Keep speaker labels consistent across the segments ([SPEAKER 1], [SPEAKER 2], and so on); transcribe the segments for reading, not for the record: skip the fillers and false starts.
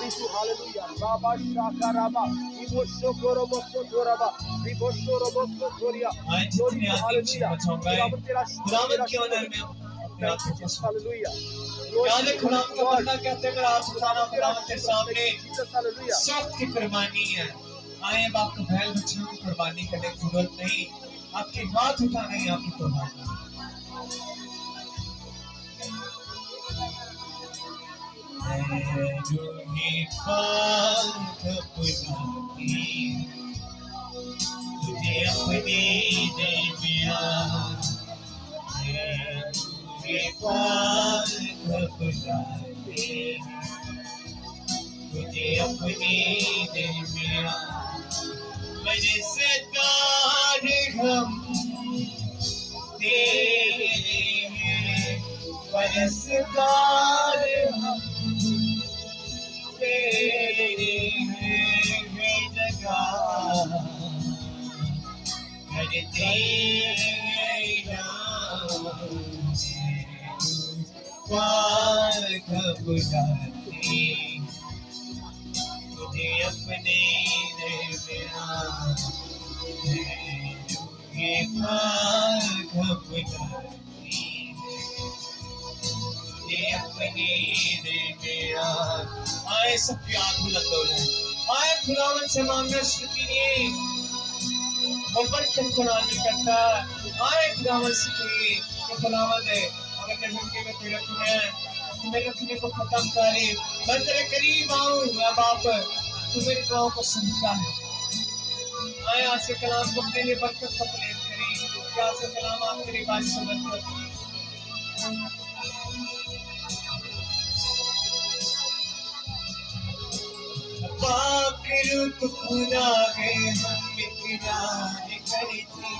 [SPEAKER 1] Yesu, hallelujah. Baba Shakaraba, Ibo Shokorobo Sotoraba, Ibo Shorobo Sotoria. Glory to hallelujah. खुदावंद तेरा
[SPEAKER 2] खुदावंद की honour में
[SPEAKER 1] Thank you, Jesus, hallelujah.
[SPEAKER 2] याद है खुदावंद का
[SPEAKER 1] Lord,
[SPEAKER 2] बंदा कहते हैं आज खुदावंद खुदावंद के सामने
[SPEAKER 1] Jesus, hallelujah.
[SPEAKER 2] सब की कुर्बानी है। आए अब आपको बैल बच्चों की कुर्बानी करने की जरूरत नहीं, आपकी बात उठाना ही आपकी कुर्बानी। तुझे अपने दिल में तुझे अपने दिल में मैंने सतार हम तेरे परसदार हम तेरे जगह करते बुलाते तुझे अपने दिल में अपने दिल में आए सब प्यार बुलंद हो जाए। आए खुदावन से मांगना शुरू कीजिए और बरकत को नाज़िल करता है। आए खुदावन से कहिए कि खुदावन है अगर मैं जिंदगी में तेरे रखने तो मेरे रखने को खत्म करे, मैं तेरे करीब आऊं मैं बाप, तू मेरी दुआओं को सुनता है। आए आज से कलाम को अपने लिए बरकत को प्लेन करें, क्या से कलाम आप तेरी बात से बरकत पाकरू तो खुदा है हम इकरार करते,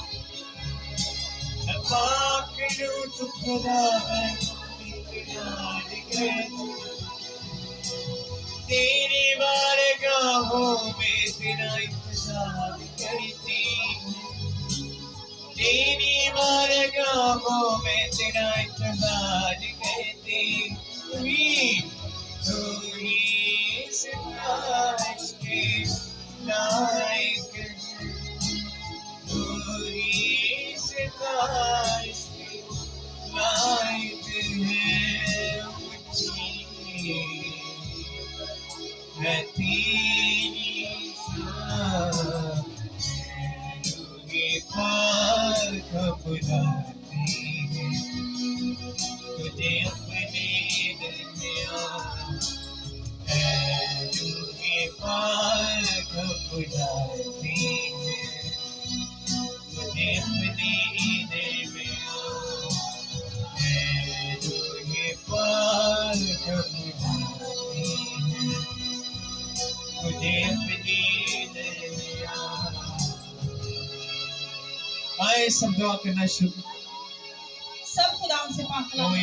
[SPEAKER 2] पाकरू तो खुदा है हम इकरार करते, तेरी बारगाहों में तेरा इंतजार करते, तेरी बारगाहों में तेरा इंतजार करते, तू ही सितारे के लायक, तू ही सितारे के लायक है तेरी शान पार बुलाते हैं तुझे अपने दिल में पार बुलाते हैं तुझे अपने दिल में पार बुलाते हैं तुझे अपने दिल में आए सब दुआ करना शुरू
[SPEAKER 3] सब खुदा से पाक कलाम